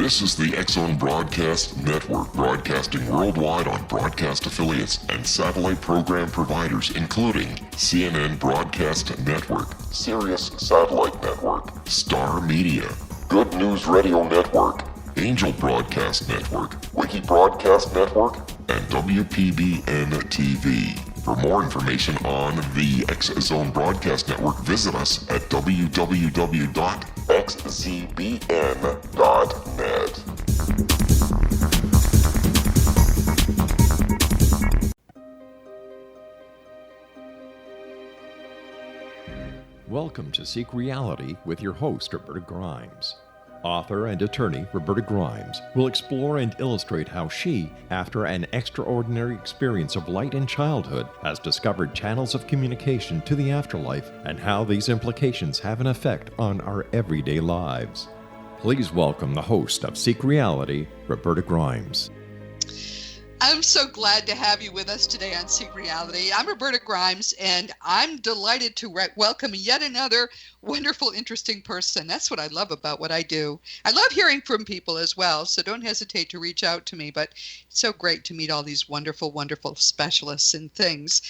This is the X-Zone Broadcast Network, broadcasting worldwide on broadcast affiliates and satellite program providers, including CNN Broadcast Network, Sirius Satellite Network, Star Media, Good News Radio Network, Angel Broadcast Network, Wiki Broadcast Network, and WPBN TV. For more information on the X-Zone Broadcast Network, visit us at www.xzbn.net. Welcome to Seek Reality with your host, Roberta Grimes. Author and attorney Roberta Grimes will explore and illustrate how she, after an extraordinary experience of light in childhood, has discovered channels of communication to the afterlife and how these implications have an effect on our everyday lives. Please welcome the host of Seek Reality, Roberta Grimes. I'm so glad to have you with us today on Seek Reality. I'm Roberta Grimes, and I'm delighted to welcome yet another wonderful, interesting person. That's what I love about what I do. I love hearing from people as well, so don't hesitate to reach out to me, but it's so great to meet all these wonderful, wonderful specialists and things.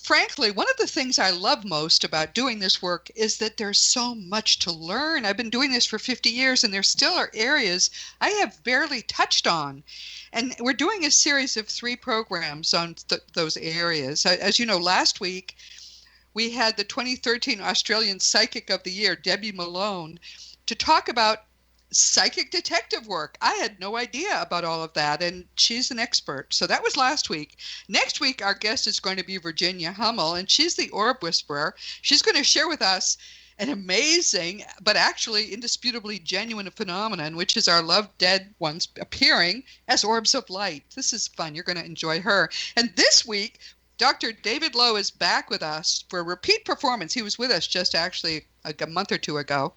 Frankly, one of the things I love most about doing this work is that there's so much to learn. I've been doing this for 50 years, and there still are areas I have barely touched on. And we're doing a series of 3 programs on those areas. As you know, last week, we had the 2013 Australian Psychic of the Year, Debbie Malone, to talk about psychic detective work. I had no idea about all of that, and she's an expert. So that was last week. Next week, our guest is going to be Virginia Hummel, and she's the Orb Whisperer. She's going to share with us an amazing, but actually indisputably genuine phenomenon, which is our loved dead ones appearing as orbs of light. This is fun. You're going to enjoy her. And this week, Dr. David Lowe is back with us for a repeat performance. He was with us just actually a month or two ago.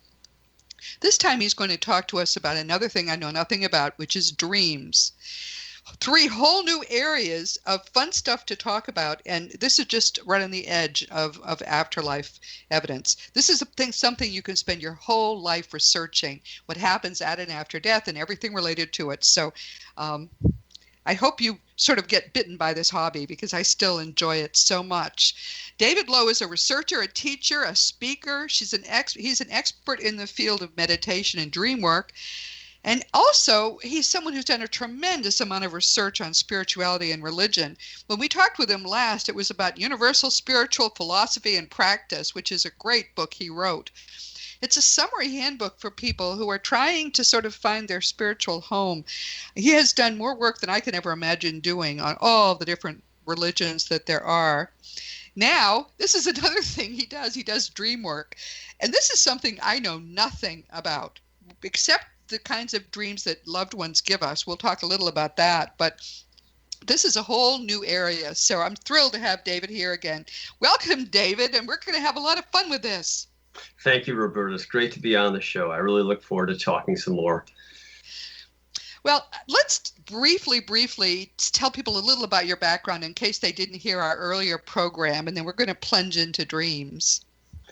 This time he's going to talk to us about another thing I know nothing about, which is dreams. 3 whole new areas of fun stuff to talk about, and this is just right on the edge of afterlife evidence. This is something you can spend your whole life researching, what happens at and after death and everything related to it. So I hope you sort of get bitten by this hobby, because I still enjoy it so much. David Lowe is a researcher, a teacher, a speaker. He's an expert in the field of meditation and dream work. And also, he's someone who's done a tremendous amount of research on spirituality and religion. When we talked with him last, it was about universal spiritual philosophy and practice, which is a great book he wrote. It's a summary handbook for people who are trying to sort of find their spiritual home. He has done more work than I can ever imagine doing on all the different religions that there are. Now, this is another thing he does. He does dream work. And this is something I know nothing about, except the kinds of dreams that loved ones give us. We'll talk a little about that, but this is a whole new area. So I'm thrilled to have David here again. Welcome, David, and we're going to have a lot of fun with this. Thank you, Roberta. It's great to be on the show. I really look forward to talking some more. Well, let's briefly tell people a little about your background in case they didn't hear our earlier program, and then we're going to plunge into dreams.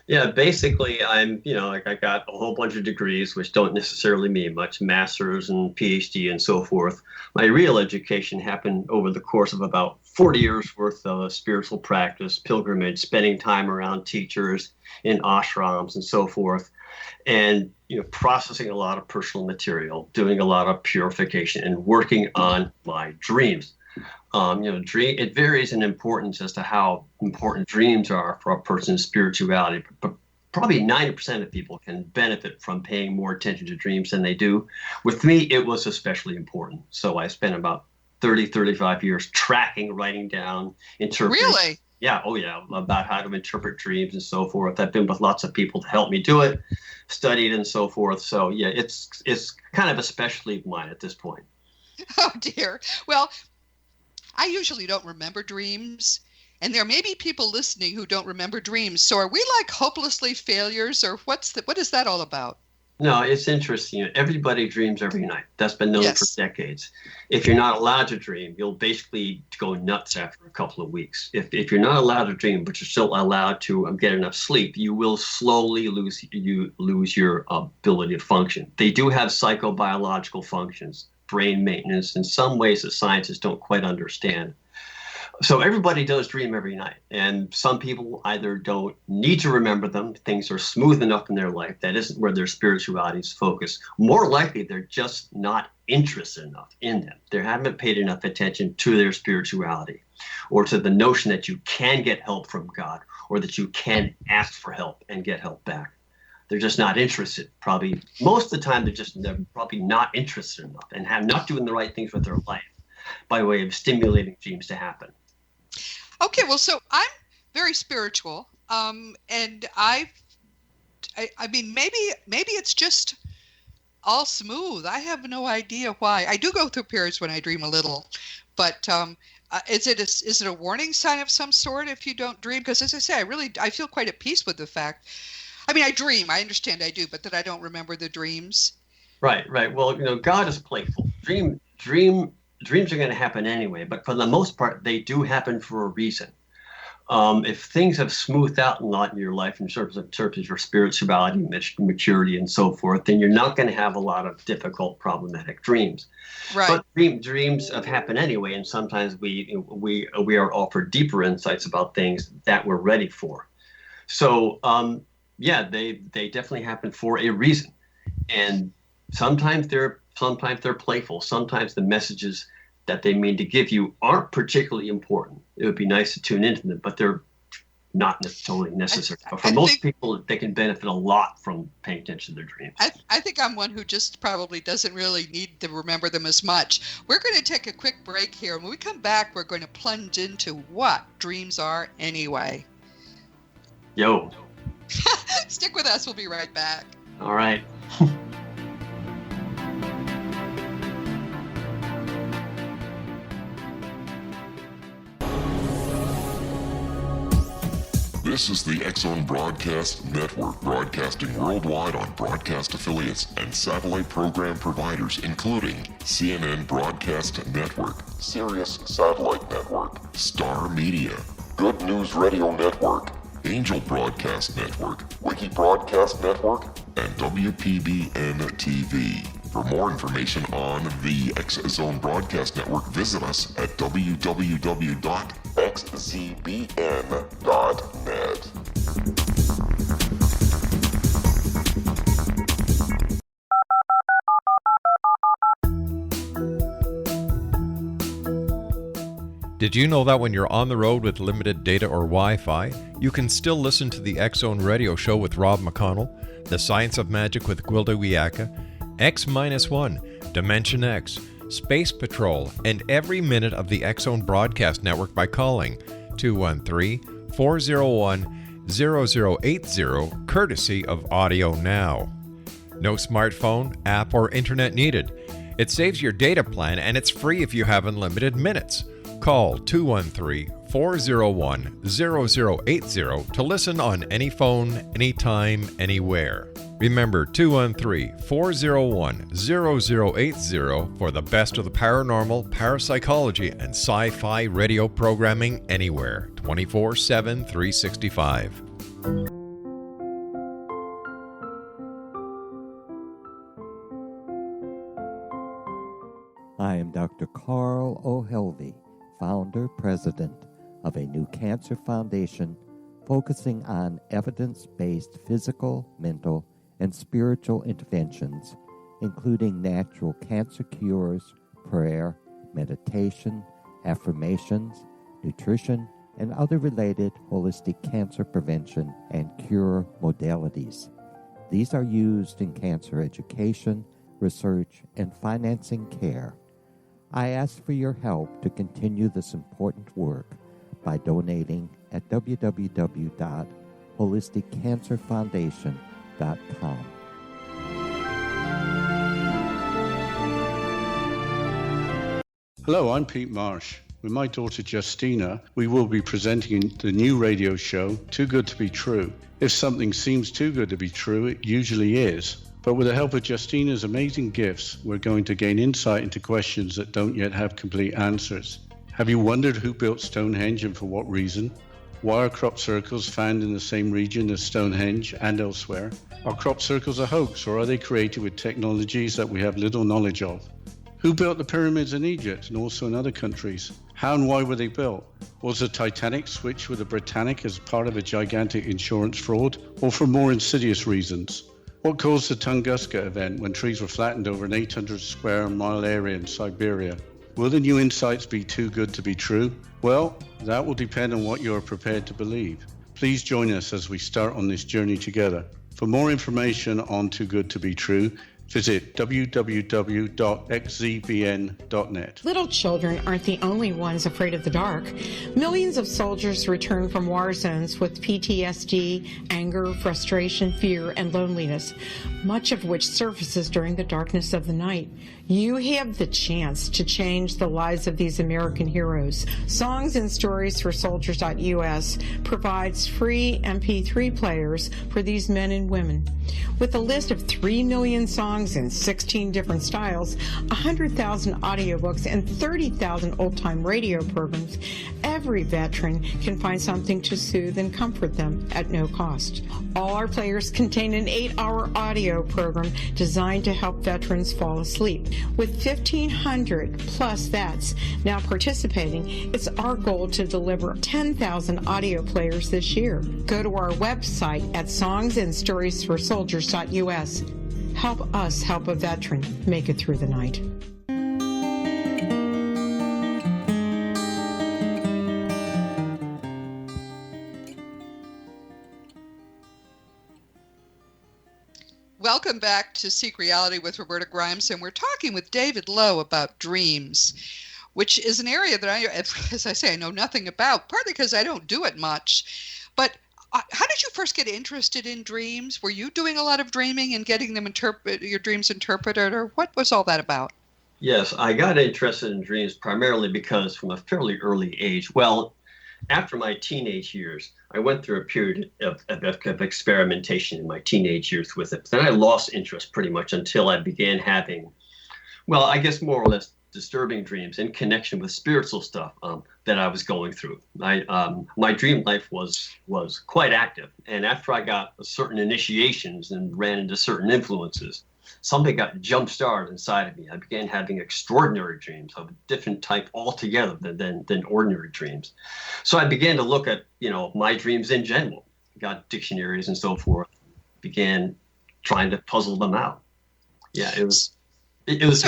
Yeah, basically, I got a whole bunch of degrees, which don't necessarily mean much, master's and PhD and so forth. My real education happened over the course of about 40 years worth of spiritual practice, pilgrimage, spending time around teachers in ashrams and so forth, and processing a lot of personal material, doing a lot of purification, and working on my dreams. It varies in importance as to how important dreams are for a person's spirituality, but probably 90% of people can benefit from paying more attention to dreams than they do. With me, it was especially important. So I spent about 35 years tracking, writing down, interpreting. Really? Yeah, about how to interpret dreams and so forth. I've been with lots of people to help me do it, studied and so forth. So yeah, it's kind of a specialty of mine at this point. Oh dear. Well, I usually don't remember dreams, and there may be people listening who don't remember dreams. So are we like hopelessly failures, or what is that all about? No, it's interesting. Everybody dreams every night. That's been known for Yes. decades. If you're not allowed to dream, you'll basically go nuts after a couple of weeks. If you're not allowed to dream, but you're still allowed to get enough sleep, you will slowly lose your ability to function. They do have psychobiological functions, brain maintenance, in some ways that scientists don't quite understand. So everybody does dream every night, and some people either don't need to remember them, things are smooth enough in their life, that isn't where their spirituality is focused. More likely, they're just not interested enough in them. They haven't paid enough attention to their spirituality, or to the notion that you can get help from God, or that you can ask for help and get help back. They're just not interested. Probably most of the time, they're probably not interested enough and have not doing the right things with their life by way of stimulating dreams to happen. Okay, well, so I'm very spiritual, and I mean, maybe it's just all smooth. I have no idea why. I do go through periods when I dream a little, but is it a warning sign of some sort if you don't dream? Because as I say, I feel quite at peace with the fact. I mean, I dream. I understand I do, but that I don't remember the dreams. Right. Well, God is playful. Dreams are going to happen anyway, but for the most part, they do happen for a reason. If things have smoothed out a lot in your life in terms of your spirituality, maturity, and so forth, then you're not going to have a lot of difficult, problematic dreams. Right. But dreams have happened anyway, and sometimes we are offered deeper insights about things that we're ready for. So, they definitely happen for a reason, and sometimes they're playful. Sometimes the messages that they mean to give you aren't particularly important. It would be nice to tune into them, but they're not totally necessary. But for most people, they can benefit a lot from paying attention to their dreams. I think I'm one who just probably doesn't really need to remember them as much. We're going to take a quick break here. And when we come back, we're going to plunge into what dreams are anyway. Yo. Stick with us. We'll be right back. All right. This is the X-Zone Broadcast Network, broadcasting worldwide on broadcast affiliates and satellite program providers, including CNN Broadcast Network, Sirius Satellite Network, Star Media, Good News Radio Network, Angel Broadcast Network, Wiki Broadcast Network, and WPBN TV. For more information on the X-Zone Broadcast Network, visit us at www.xzbn.net. Did you know that when you're on the road with limited data or Wi-Fi, you can still listen to the X-Zone Radio Show with Rob McConnell, The Science of Magic with Gwilda Wiyaka, X-1, Dimension X, Space Patrol, and every minute of the X-Zone Broadcast Network by calling 213-401-0080, courtesy of Audio Now. No smartphone, app, or internet needed. It saves your data plan and it's free if you have unlimited minutes. Call 213-401-0080 to listen on any phone, anytime, anywhere. Remember 213-401-0080 for the best of the paranormal, parapsychology, and sci-fi radio programming anywhere, 24/7, 365. I am Dr. Carl O'Helvey, founder, president of a new cancer foundation focusing on evidence-based physical, mental, and spiritual interventions, including natural cancer cures, prayer, meditation, affirmations, nutrition, and other related holistic cancer prevention and cure modalities. These are used in cancer education, research, and financing care. I ask for your help to continue this important work by donating at www.holisticcancerfoundation.com. Hello, I'm Pete Marsh. With my daughter Justina, we will be presenting the new radio show, Too Good to Be True. If something seems too good to be true, it usually is. But with the help of Justina's amazing gifts, we're going to gain insight into questions that don't yet have complete answers. Have you wondered who built Stonehenge and for what reason? Why are crop circles found in the same region as Stonehenge and elsewhere? Are crop circles a hoax, or are they created with technologies that we have little knowledge of? Who built the pyramids in Egypt and also in other countries? How and why were they built? Was the Titanic switched with the Britannic as part of a gigantic insurance fraud, or for more insidious reasons? What caused the Tunguska event when trees were flattened over an 800 square mile area in Siberia? Will the new insights be too good to be true? Well, that will depend on what you are prepared to believe. Please join us as we start on this journey together. For more information on Too Good to Be True, visit www.xzbn.net. Little children aren't the only ones afraid of the dark. Millions of soldiers return from war zones with PTSD, anger, frustration, fear, and loneliness, much of which surfaces during the darkness of the night. You have the chance to change the lives of these American heroes. Songs and Stories for Soldiers.us provides free MP3 players for these men and women. With a list of 3 million songs in 16 different styles, 100,000 audiobooks, and 30,000 old-time radio programs, every veteran can find something to soothe and comfort them at no cost. All our players contain an 8-hour audio program designed to help veterans fall asleep. With 1,500 plus vets now participating, it's our goal to deliver 10,000 audio players this year. Go to our website at songsandstoriesforsoldiers.us. Help us help a veteran make it through the night. Welcome back to Seek Reality with Roberta Grimes, and we're talking with David Lowe about dreams, which is an area that as I say, I know nothing about, partly because I don't do it much. But how did you first get interested in dreams? Were you doing a lot of dreaming and getting them your dreams interpreted, or what was all that about? Yes, I got interested in dreams primarily because from a fairly early age, after my teenage years, I went through a period of experimentation in my teenage years with it. Then I lost interest pretty much until I began having, I guess more or less disturbing dreams in connection with spiritual stuff that I was going through. My dream life was quite active. And after I got certain initiations and ran into certain influences, something got jump-started inside of me. I began having extraordinary dreams of a different type altogether than ordinary dreams. So I began to look at, my dreams in general, got dictionaries and so forth, began trying to puzzle them out. Yeah, it was because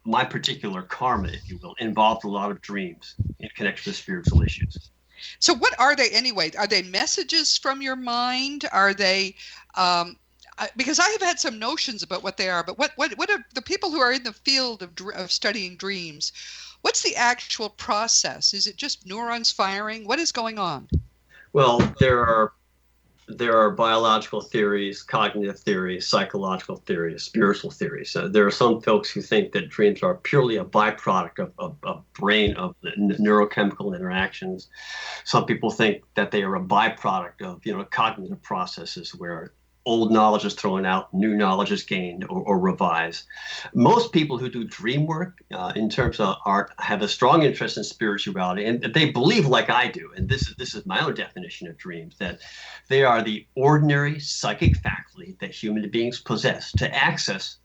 my particular karma, if you will, involved a lot of dreams in connection with spiritual issues. So what are they anyway? Are they messages from your mind? Are they because I have had some notions about what they are, but what are the people who are in the field of studying dreams? What's the actual process? Is it just neurons firing? What is going on? Well, there are biological theories, cognitive theories, psychological theories, spiritual theories. There are some folks who think that dreams are purely a byproduct of brain, of the neurochemical interactions. Some people think that they are a byproduct of cognitive processes where old knowledge is thrown out, new knowledge is gained or revised. Most people who do dream work in terms of art have a strong interest in spirituality, and they believe, like I do, and this is my own definition of dreams, that they are the ordinary psychic faculty that human beings possess to access,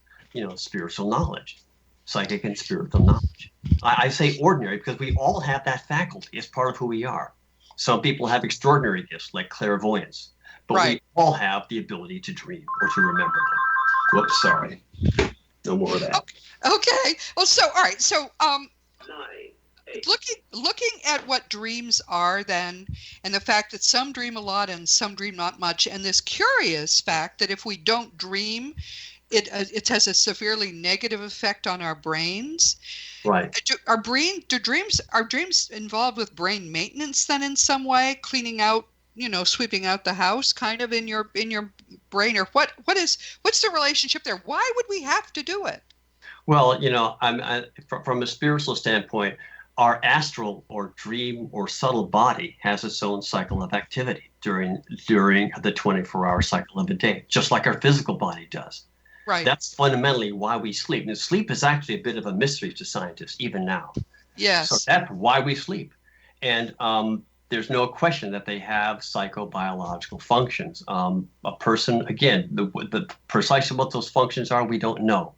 spiritual knowledge, psychic and spiritual knowledge. I say ordinary because we all have that faculty. It's part of who we are. Some people have extraordinary gifts like clairvoyance. But right. We all have the ability to dream or to remember them. Whoops, sorry. No more of that. Okay. Well, all right. So, looking at what dreams are then, and the fact that some dream a lot and some dream not much, and this curious fact that if we don't dream, it has a severely negative effect on our brains. Right. Are dreams involved with brain maintenance then in some way, cleaning out, sweeping out the house kind of in your brain, or what's the relationship there? Why would we have to do it? Well, from a spiritual standpoint, our astral or dream or subtle body has its own cycle of activity during the 24-hour cycle of a day, just like our physical body does. Right. That's fundamentally why we sleep. And sleep is actually a bit of a mystery to scientists, even now. Yes. So that's why we sleep. And there's no question that they have psychobiological functions. A person, again, the precisely what those functions are, we don't know.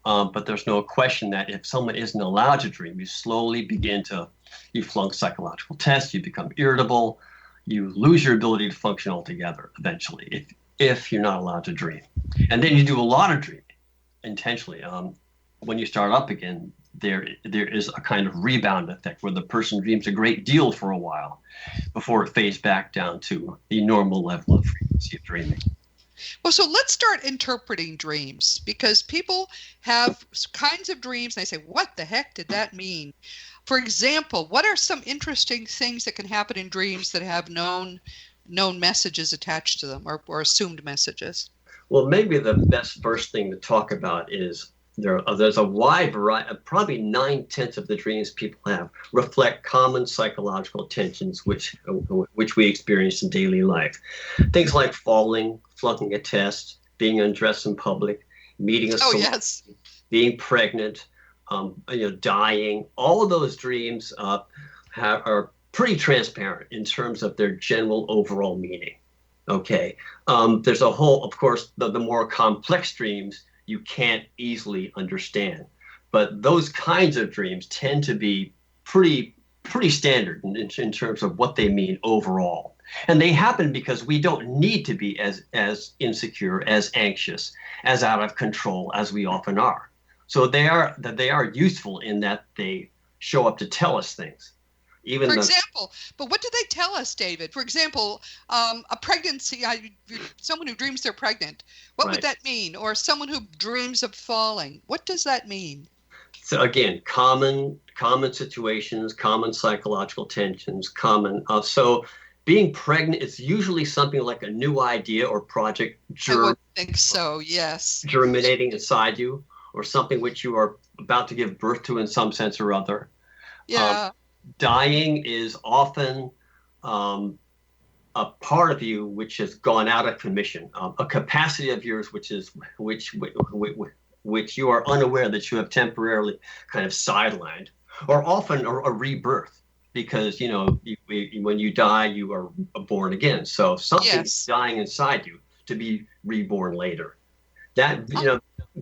But there's no question that if someone isn't allowed to dream, you slowly begin to, you flunk psychological tests, you become irritable, you lose your ability to function altogether eventually if you're not allowed to dream. And then you do a lot of dreaming intentionally. When you start up again, there is a kind of rebound effect where the person dreams a great deal for a while before it fades back down to the normal level of frequency of dreaming. Well, so let's start interpreting dreams, because people have kinds of dreams and they say, what the heck did that mean? For example, what are some interesting things that can happen in dreams that have known messages attached to them, or assumed messages? Well, maybe the best first thing to talk about is there's a wide variety, probably 9/10 of the dreams people have reflect common psychological tensions which we experience in daily life. Things like falling, flunking a test, being undressed in public, meeting a celebrity, being pregnant, dying. All of those dreams are pretty transparent in terms of their general overall meaning. Okay. There's a whole, of course, the more complex dreams you can't easily understand. But those kinds of dreams tend to be pretty standard in terms of what they mean overall. And they happen because we don't need to be as insecure, as anxious, as out of control as we often are. So they are useful in that they show up to tell us things. For example, but what do they tell us, David? For example, a pregnancy, someone who dreams they're pregnant, what would that mean? Or someone who dreams of falling, what does that mean? So again, common situations, common psychological tensions, so being pregnant is usually something like a new idea or project I would think so, yes. germinating inside you, or something which you are about to give birth to in some sense or other. Yeah. Dying is often a part of you which has gone out of commission, a capacity of yours which you are unaware that you have temporarily kind of sidelined, or often a rebirth, because when you die you are born again. So something is dying inside you to be reborn later. That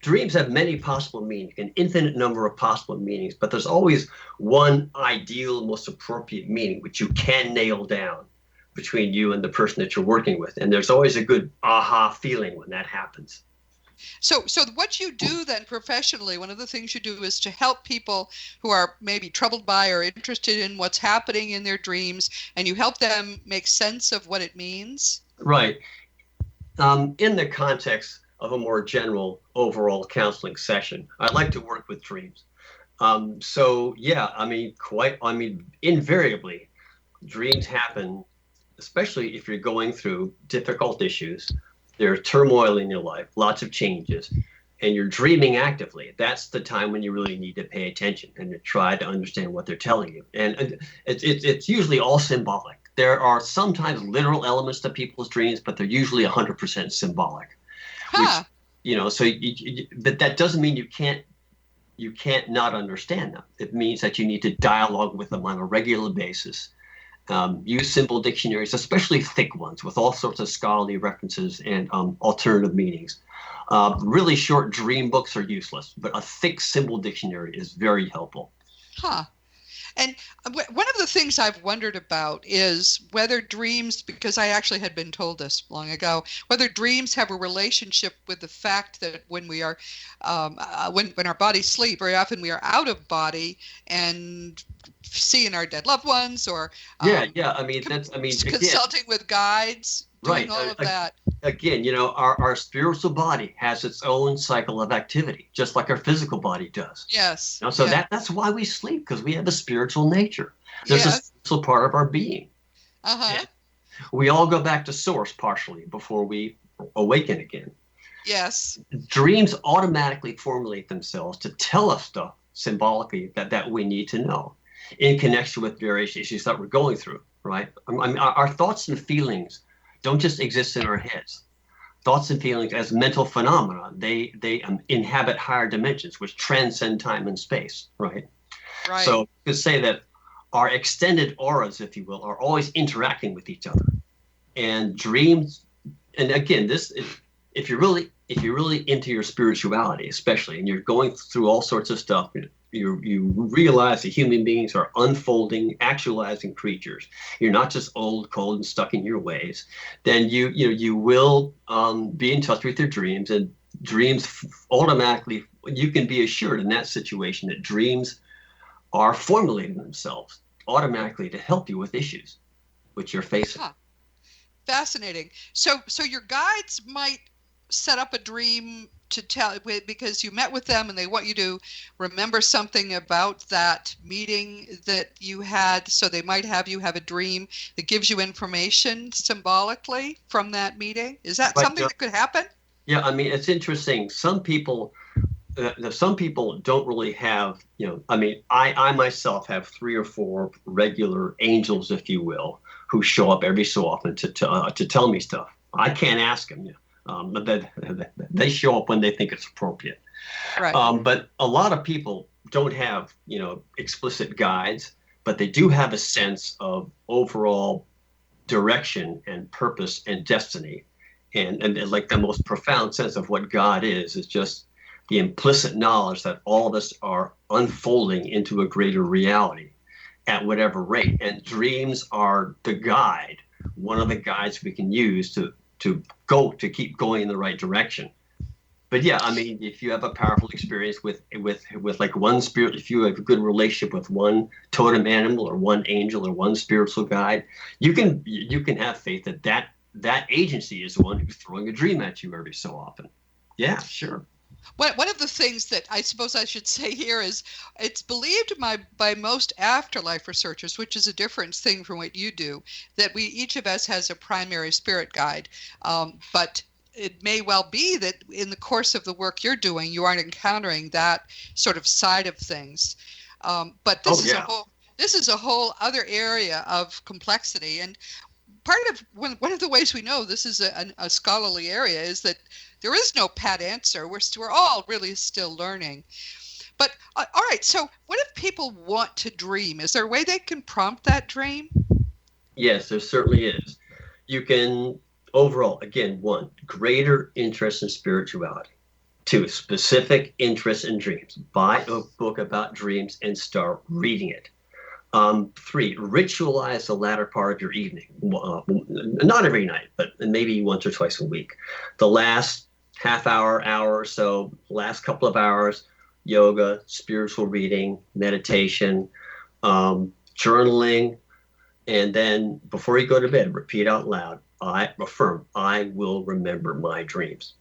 dreams have many possible meanings, an infinite number of possible meanings, but there's always one ideal, most appropriate meaning which you can nail down between you and the person that you're working with. And there's always a good aha feeling when that happens. So what you do then professionally, one of the things you do is to help people who are maybe troubled by or interested in what's happening in their dreams, and you help them make sense of what it means? Right. In the context of a more general overall counseling session, I like to work with dreams. Invariably, dreams happen, especially if you're going through difficult issues. There's turmoil in your life, lots of changes, and you're dreaming actively. That's the time when you really need to pay attention and to try to understand what they're telling you. And it's usually all symbolic. There are sometimes literal elements to people's dreams, but they're usually 100% symbolic. Huh. But that doesn't mean you can't not understand them. It means that you need to dialogue with them on a regular basis. Use simple dictionaries, especially thick ones with all sorts of scholarly references and alternative meanings. Really short dream books are useless, but a thick symbol dictionary is very helpful. Huh. And one of the things I've wondered about is whether dreams, because I actually had been told this long ago, whether dreams have a relationship with the fact that when we are, when our bodies sleep, very often we are out of body and seeing our dead loved ones, or consulting with guides, doing all of that. Again, our spiritual body has its own cycle of activity, just like our physical body does. Yes. That's why we sleep, because we have a spiritual nature. There's a spiritual part of our being. Uh-huh. We all go back to source partially before we awaken again. Yes. Dreams automatically formulate themselves to tell us stuff symbolically that we need to know in connection with various issues that we're going through, right? Our thoughts and feelings don't just exist in our heads. thoughts and feelings as mental phenomena. They inhabit higher dimensions, which transcend time and space, right? Right. So you could say that our extended auras, if you will, are always interacting with each other. And dreams, and again, this if you're really into your spirituality, especially, and you're going through all sorts of stuff, you realize that human beings are unfolding, actualizing creatures. You're not just old, cold, and stuck in your ways. Then you will be in touch with your dreams, and dreams automatically. You can be assured in that situation that dreams are formulating themselves automatically to help you with issues which you're facing. Huh. Fascinating. So your guides might set up a dream to tell, because you met with them and they want you to remember something about that meeting that you had. So they might have you have a dream that gives you information symbolically from that meeting. Is that something that could happen? Yeah, I mean, it's interesting. Some people don't really have, I mean, I myself have 3 or 4 regular angels, if you will, who show up every so often to tell me stuff. I can't ask them, but they show up when they think it's appropriate. Right. But a lot of people don't have, explicit guides, but they do have a sense of overall direction and purpose and destiny. And like the most profound sense of what God is just the implicit knowledge that all of us are unfolding into a greater reality at whatever rate. And dreams are the guide, one of the guides we can use to keep going in the right direction. But yeah, I mean, if you have a powerful experience with like one spirit, if you have a good relationship with one totem animal or one angel or one spiritual guide, you can have faith that agency is the one who's throwing a dream at you every so often. Yeah, sure. One of the things that I suppose I should say here is it's believed by most afterlife researchers, which is a different thing from what you do, that each of us has a primary spirit guide. But it may well be that in the course of the work you're doing, you aren't encountering that sort of side of things. But this is a whole other area of complexity. And part of one of the ways we know this is a scholarly area is that there is no pat answer. We're all really still learning. But all right, so what if people want to dream? Is there a way they can prompt that dream? Yes, there certainly is. You can, overall, again, 1, greater interest in spirituality. 2, specific interest in dreams. Buy a book about dreams and start reading it. 3, ritualize the latter part of your evening. Not every night, but maybe once or twice a week. The last half hour or so, last couple of hours, yoga, spiritual reading, meditation, journaling, and then before you go to bed, repeat out loud, I affirm, I will remember my dreams.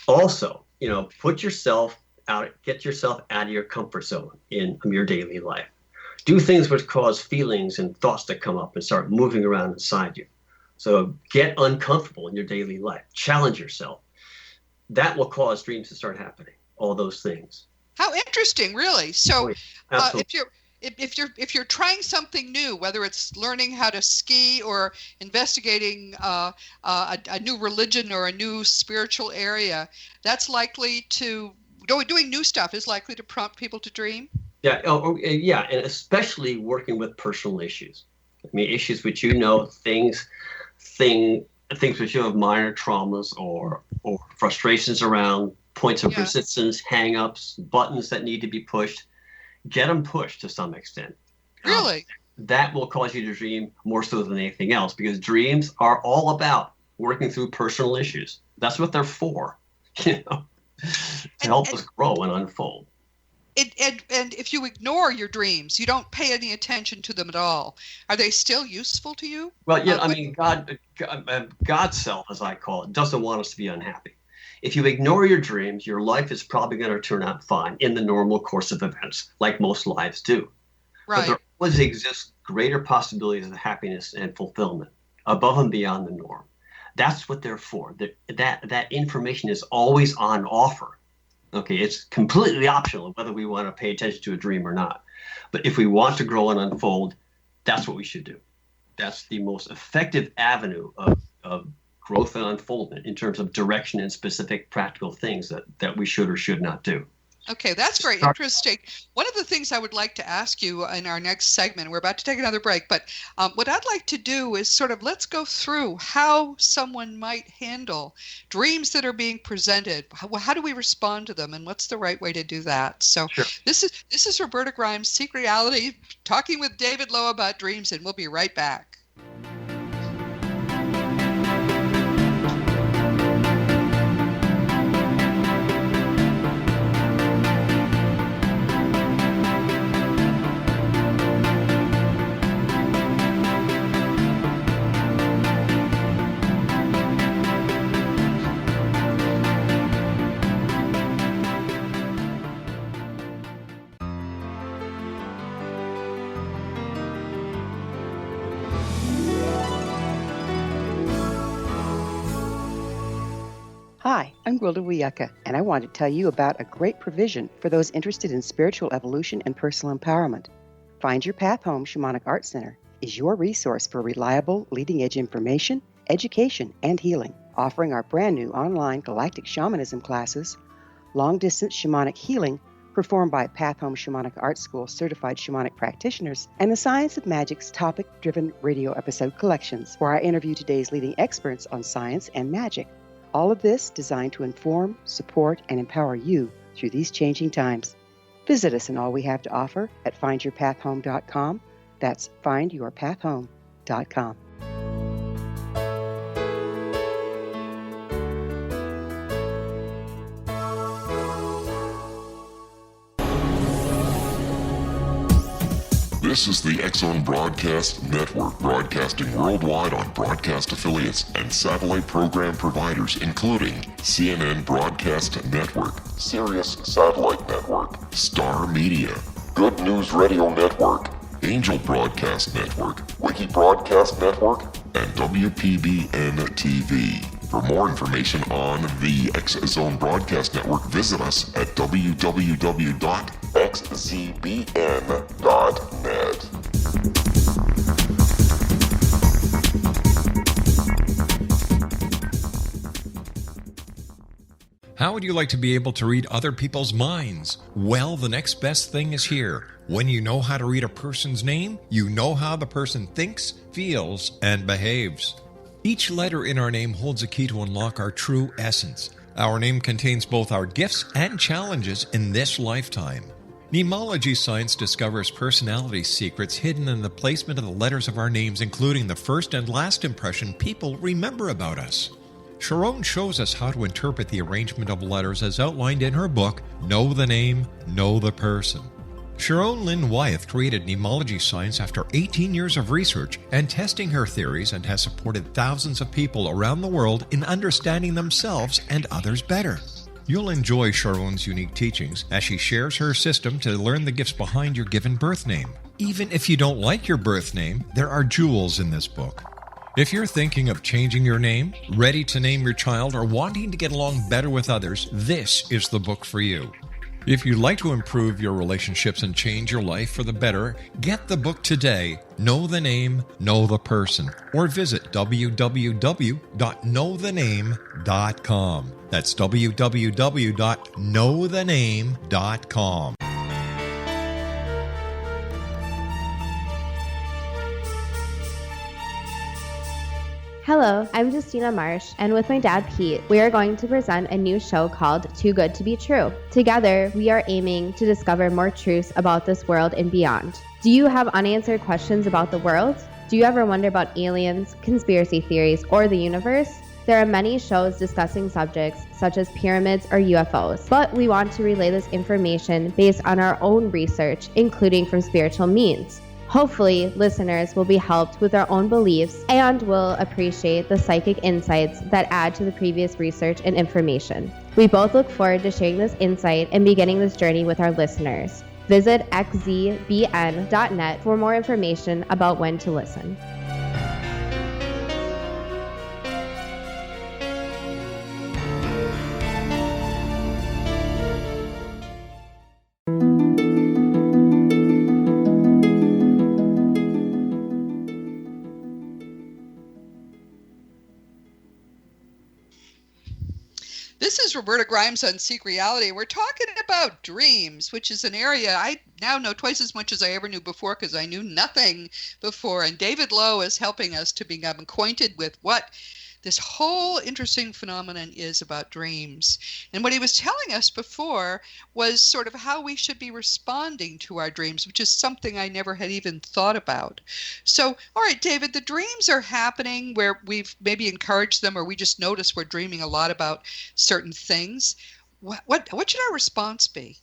Also, put yourself out, get yourself out of your comfort zone in your daily life. Do things which cause feelings and thoughts to come up and start moving around inside you. So get uncomfortable in your daily life. Challenge yourself. That will cause dreams to start happening. All those things. How interesting, really. So, if you're trying something new, whether it's learning how to ski or investigating a new religion or a new spiritual area, that's likely to doing new stuff is likely to prompt people to dream. Yeah. Yeah, and especially working with personal issues. I mean, issues which things which you have minor traumas or frustrations around, points of resistance, hang-ups, buttons that need to be pushed. Get them pushed to some extent. Really? That will cause you to dream more so than anything else, because dreams are all about working through personal issues. That's what they're for, to help us grow and unfold. And if you ignore your dreams, you don't pay any attention to them at all, are they still useful to you? Well, yeah, I mean, God's self, as I call it, doesn't want us to be unhappy. If you ignore your dreams, your life is probably going to turn out fine in the normal course of events, like most lives do. Right. But there always exists greater possibilities of happiness and fulfillment above and beyond the norm. That's what they're for. That information is always on offer. Okay, it's completely optional whether we want to pay attention to a dream or not. But if we want to grow and unfold, that's what we should do. That's the most effective avenue of growth and unfoldment in terms of direction and specific practical things that we should or should not do. Okay, that's very interesting. One of the things I would like to ask you in our next segment, we're about to take another break, but what I'd like to do is sort of let's go through how someone might handle dreams that are being presented. How do we respond to them, and what's the right way to do that? So Sure. This is Roberta Grimes, Seek Reality, talking with David Lowe about dreams, and we'll be right back. Hi, I'm Gwilda Wiyaka, and I want to tell you about a great provision for those interested in spiritual evolution and personal empowerment. Find Your Path Home Shamanic Art Center is your resource for reliable, leading-edge information, education, and healing, offering our brand new online galactic shamanism classes, long-distance shamanic healing performed by Path Home Shamanic Art School certified shamanic practitioners, and the Science of Magic's topic-driven radio episode collections, where I interview today's leading experts on science and magic. All of this designed to inform, support, and empower you through these changing times. Visit us in all we have to offer at findyourpathhome.com. That's findyourpathhome.com. This is the X-Zone Broadcast Network, broadcasting worldwide on broadcast affiliates and satellite program providers, including CNN Broadcast Network, Sirius Satellite Network, Star Media, Good News Radio Network, Angel Broadcast Network, Wiki Broadcast Network, and WPBN TV. For more information on the X-Zone Broadcast Network, visit us at www.xzbn.net. How would you like to be able to read other people's minds? Well, the next best thing is here. When you know how to read a person's name, you know how the person thinks, feels, and behaves. Each letter in our name holds a key to unlock our true essence. Our name contains both our gifts and challenges in this lifetime. Mnemology science discovers personality secrets hidden in the placement of the letters of our names, including the first and last impression people remember about us. Sharon shows us how to interpret the arrangement of letters as outlined in her book, Know the Name, Know the Person. Sharon Lynn Wyeth created mnemology science after 18 years of research and testing her theories, and has supported thousands of people around the world in understanding themselves and others better. You'll enjoy Sharon's unique teachings as she shares her system to learn the gifts behind your given birth name. Even if you don't like your birth name, there are jewels in this book. If you're thinking of changing your name, ready to name your child, or wanting to get along better with others, this is the book for you. If you'd like to improve your relationships and change your life for the better, get the book today, Know the Name, Know the Person, or visit www.knowthename.com. That's www.knowthename.com. Hello, I'm Justina Marsh, and with my dad Pete, we are going to present a new show called Too Good to Be True. Together, we are aiming to discover more truths about this world and beyond. Do you have unanswered questions about the world? Do you ever wonder about aliens, conspiracy theories, or the universe? There are many shows discussing subjects such as pyramids or UFOs, but we want to relay this information based on our own research, including from spiritual means. Hopefully, listeners will be helped with their own beliefs and will appreciate the psychic insights that add to the previous research and information. We both look forward to sharing this insight and beginning this journey with our listeners. Visit xzbn.net for more information about when to listen. This is Roberta Grimes on Seek Reality. We're talking about dreams, which is an area I now know twice as much as I ever knew before because I knew nothing before. And David Lowe is helping us to become acquainted with what this whole interesting phenomenon is about dreams. And what he was telling us before was sort of how we should be responding to our dreams, which is something I never had even thought about. So, all right, David, the dreams are happening where we've maybe encouraged them or we just notice we're dreaming a lot about certain things. What should our response be?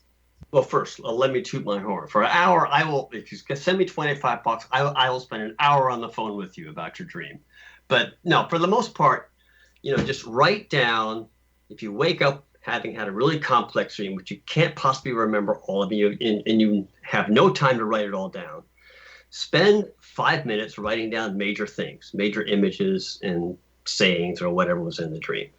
Well, first, let me toot my horn. For an hour, I will, if you send me $25, I will spend an hour on the phone with you about your dream. But no, for the most part, just write down, if you wake up having had a really complex dream, which you can't possibly remember all of you, and you have no time to write it all down, spend 5 minutes writing down major things, major images and sayings or whatever was in the dream.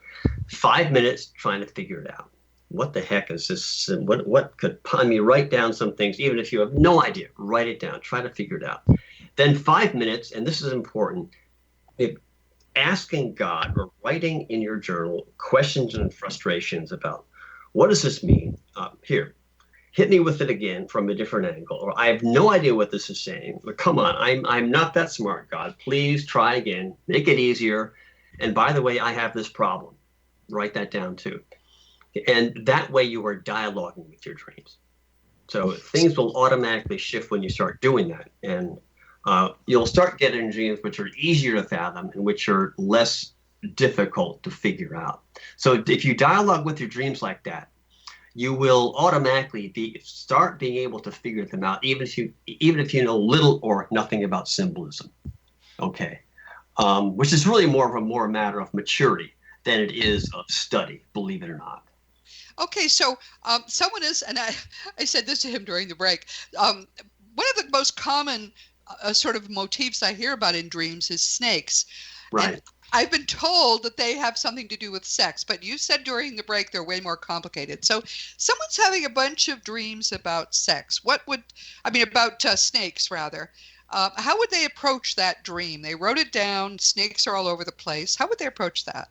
5 minutes trying to figure it out. What the heck is this? What could, write down some things, even if you have no idea, write it down, try to figure it out. Then 5 minutes, and this is important, asking God or writing in your journal questions and frustrations about what does this mean? Here, hit me with it again from a different angle. Or I have no idea what this is saying. But come on, I'm not that smart, God. Please try again. Make it easier. And by the way, I have this problem. Write that down too. And that way you are dialoguing with your dreams. So things will automatically shift when you start doing that. And you'll start getting dreams which are easier to fathom and which are less difficult to figure out. So if you dialogue with your dreams like that, you will automatically start being able to figure them out, even if you know little or nothing about symbolism. Okay, which is really more a matter of maturity than it is of study, believe it or not. Okay, so someone is, and I said this to him during the break. One of the most common sort of motifs I hear about in dreams is snakes. Right. And I've been told that they have something to do with sex, but you said during the break they're way more complicated. So someone's having a bunch of dreams about sex. About snakes rather. How would they approach that dream? They wrote it down. Snakes are all over the place. How would they approach that?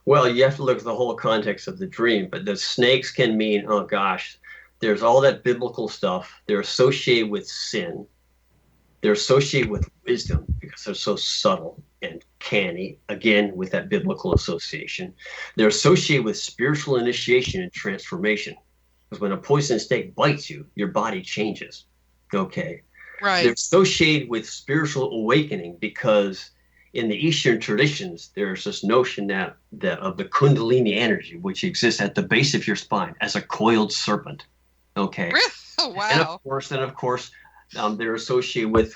Well, you have to look at the whole context of the dream, but the snakes can mean, oh gosh, there's all that biblical stuff. They're associated with sin. They're associated with wisdom because they're so subtle and canny, again, with that biblical association. They're associated with spiritual initiation and transformation. Because when a poisonous snake bites you, your body changes. Okay. Right. They're associated with spiritual awakening because in the Eastern traditions, there's this notion that of the Kundalini energy, which exists at the base of your spine as a coiled serpent. Okay. Oh, wow. And of course, they're associated with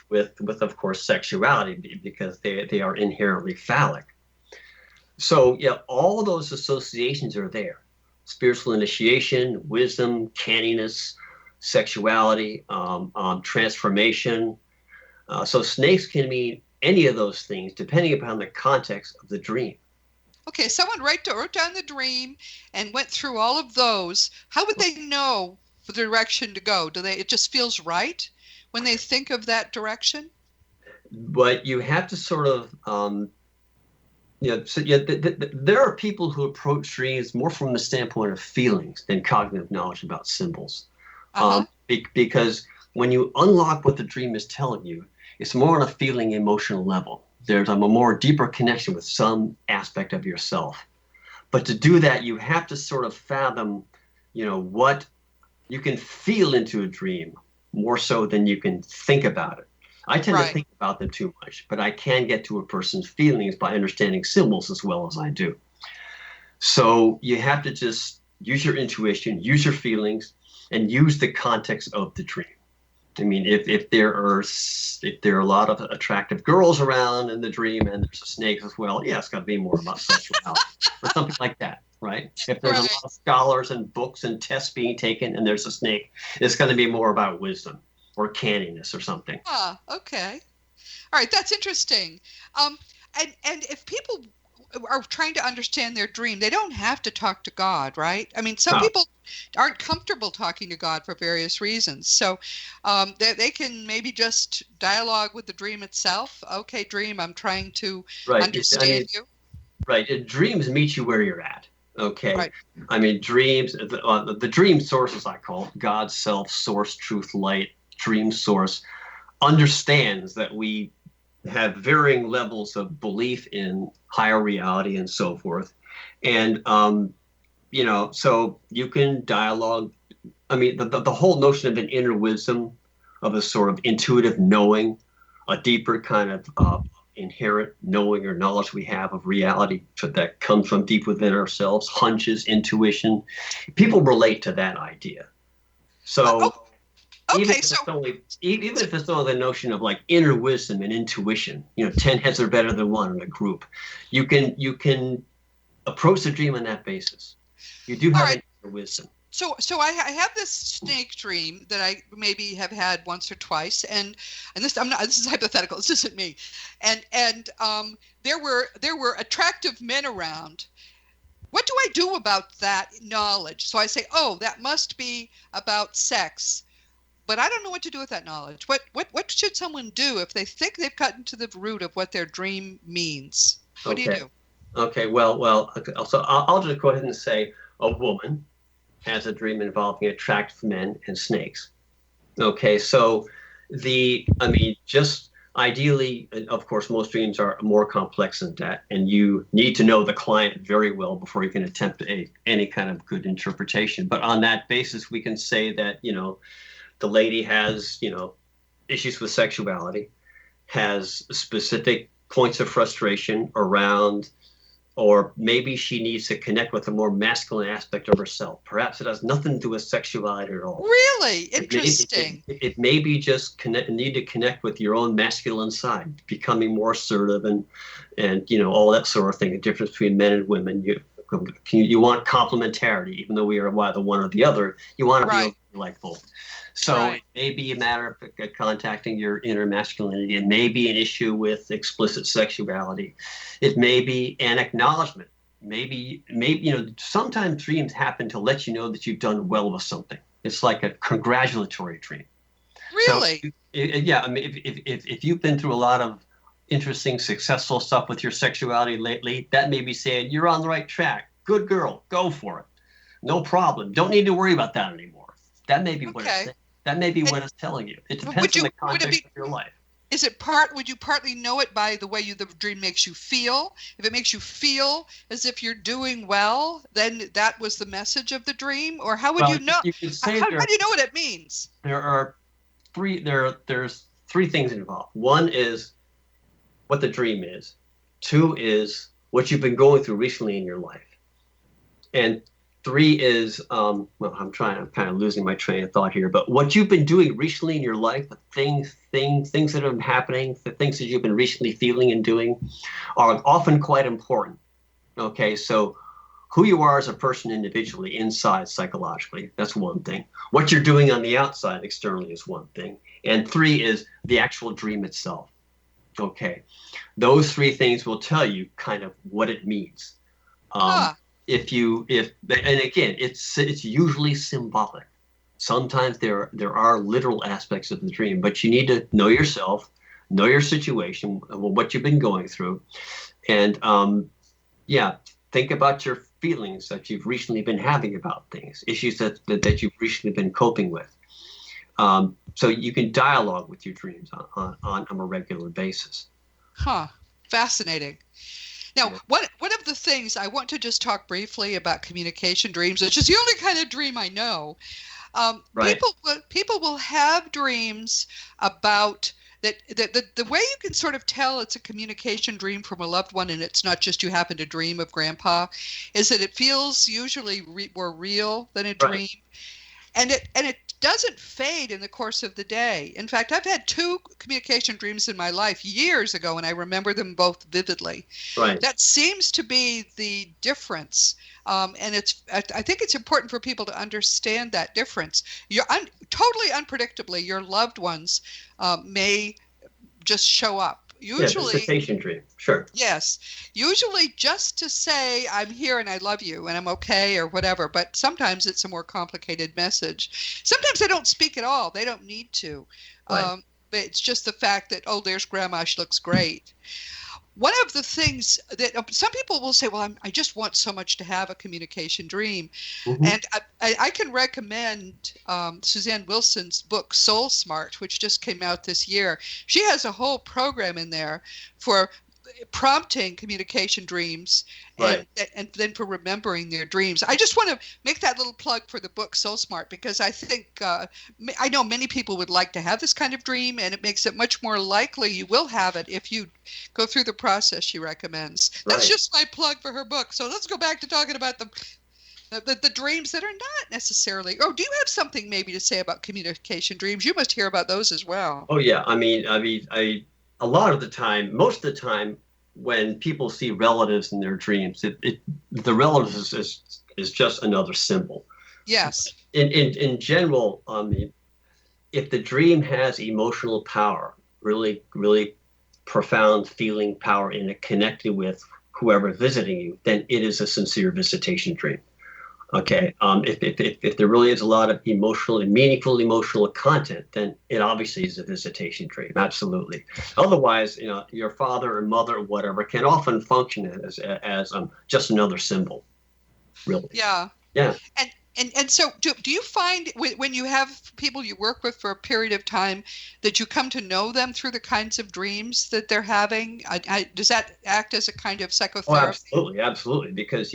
of course sexuality because they are inherently phallic. So yeah, all those associations are there: spiritual initiation, wisdom, canniness, sexuality, transformation. So snakes can mean any of those things depending upon the context of the dream. Okay, someone wrote down the dream and went through all of those. How would they know the direction to go? It just feels right when they think of that direction? But you have to sort of, there are people who approach dreams more from the standpoint of feelings than cognitive knowledge about symbols. Because when you unlock what the dream is telling you, it's more on a feeling, emotional level. There's a more deeper connection with some aspect of yourself. But to do that, you have to sort of fathom, what you can feel into a dream more so than you can think about it. I tend to think about them too much, but I can get to a person's feelings by understanding symbols as well as I do. So you have to just use your intuition, use your feelings, and use the context of the dream. I mean, if there are a lot of attractive girls around in the dream and there's a snake as well, yeah, it's got to be more about sexuality or something like that, right? If there's a lot of scholars and books and tests being taken and there's a snake, it's going to be more about wisdom or canniness or something. Okay. All right, that's interesting. And if people are trying to understand their dream, they don't have to talk to God, right? I mean, some people aren't comfortable talking to God for various reasons. So they can maybe just dialogue with the dream itself. Okay, dream, I'm trying to understand you. Right. Dreams meet you where you're at. Okay. Right. I mean, dreams, the dream source, as I call it, God, self, source, truth, light, dream source, understands that we have varying levels of belief in higher reality and so forth. And, so you can dialogue. I mean, the whole notion of an inner wisdom, of a sort of intuitive knowing, a deeper kind of inherent knowing or knowledge we have of reality that comes from deep within ourselves, hunches, intuition. People relate to that idea. So even if it's only the notion of like inner wisdom and intuition, 10 heads are better than one in a group. You can approach the dream on that basis. You do have inner wisdom. So I have this snake dream that I maybe have had once or twice, and this this is hypothetical. This isn't me, and there were attractive men around. What do I do about that knowledge? So I say, oh, that must be about sex, but I don't know what to do with that knowledge. What should someone do if they think they've gotten to the root of what their dream means? What do you do? Okay. Well. So I'll just go ahead and say a woman has a dream involving attractive men and snakes. Okay, so just ideally, of course, most dreams are more complex than that, and you need to know the client very well before you can attempt any kind of good interpretation. But on that basis, we can say that, the lady has, issues with sexuality, has specific points of frustration around, or maybe she needs to connect with a more masculine aspect of herself. Perhaps it has nothing to do with sexuality at all. Really interesting. It may be just need to connect with your own masculine side, becoming more assertive and all that sort of thing. The difference between men and women. You want complementarity, even though we are either one or the other. You want to be like both. So it may be a matter of contacting your inner masculinity. It may be an issue with explicit sexuality. It may be an acknowledgement. Maybe sometimes dreams happen to let you know that you've done well with something. It's like a congratulatory dream. Really? So, if you've been through a lot of interesting, successful stuff with your sexuality lately, that may be saying you're on the right track. Good girl, go for it. No problem. Don't need to worry about that anymore. That may be what it's saying. That may be what it's telling you. It depends on the context of your life. Would you partly know it by the way the dream makes you feel? If it makes you feel as if you're doing well, then that was the message of the dream? Or how would you know? How do you know what it means? There's three things involved. One is what the dream is. Two is what you've been going through recently in your life. And three is, I'm kind of losing my train of thought here, but what you've been doing recently in your life, the things that have been happening, the things that you've been recently feeling and doing are often quite important. Okay, so who you are as a person individually, inside, psychologically, that's one thing. What you're doing on the outside, externally, is one thing. And three is the actual dream itself. Okay, those three things will tell you kind of what it means. And again, it's usually symbolic. Sometimes there are literal aspects of the dream, but you need to know yourself, know your situation, what you've been going through, and think about your feelings that you've recently been having about things, issues that you've recently been coping with. So you can dialogue with your dreams on a regular basis. Fascinating. Now, one of the things I want to just talk briefly about communication dreams, which is the only kind of dream I know. People will have dreams about that. The way you can sort of tell it's a communication dream from a loved one, and it's not just you happen to dream of grandpa, is that it feels usually more real than a dream, and it doesn't fade in the course of the day. In fact, I've had 2 communication dreams in my life years ago, and I remember them both vividly. Right. That seems to be the difference. And I think it's important for people to understand that difference. Totally unpredictably, your loved ones may just show up. Usually, it's a patient dream. Sure. Yes. Usually just to say, I'm here and I love you and I'm okay or whatever. But sometimes it's a more complicated message. Sometimes they don't speak at all. They don't need to. Right. But it's just the fact that, oh, there's grandma. She looks great. one of the things that some people will say, well, I just want so much to have a communication dream. Mm-hmm. And I can recommend Suzanne Wilson's book, Soul Smart, which just came out this year. She has a whole program in there for prompting communication dreams and then for remembering their dreams. I just want to make that little plug for the book Soul Smart, because I think I know many people would like to have this kind of dream, and it makes it much more likely you will have it if you go through the process she recommends. That's just my plug for her book. So let's go back to talking about the dreams that are not necessarily. Oh, do you have something maybe to say about communication dreams? You must hear about those as well. Oh yeah, I a lot of the time, most of the time, when people see relatives in their dreams, the relatives is just another symbol. Yes. In general, if the dream has emotional power, really, really profound feeling power in it, connecting with whoever is visiting you, then it is a sincere visitation dream. Okay. If there really is a lot of emotional and meaningful emotional content, then it obviously is a visitation dream. Absolutely. Otherwise, your father or mother or whatever can often function as just another symbol. Really. Yeah. Yeah. And so do you find when you have people you work with for a period of time that you come to know them through the kinds of dreams that they're having? Does that act as a kind of psychotherapy? Oh, absolutely. Because,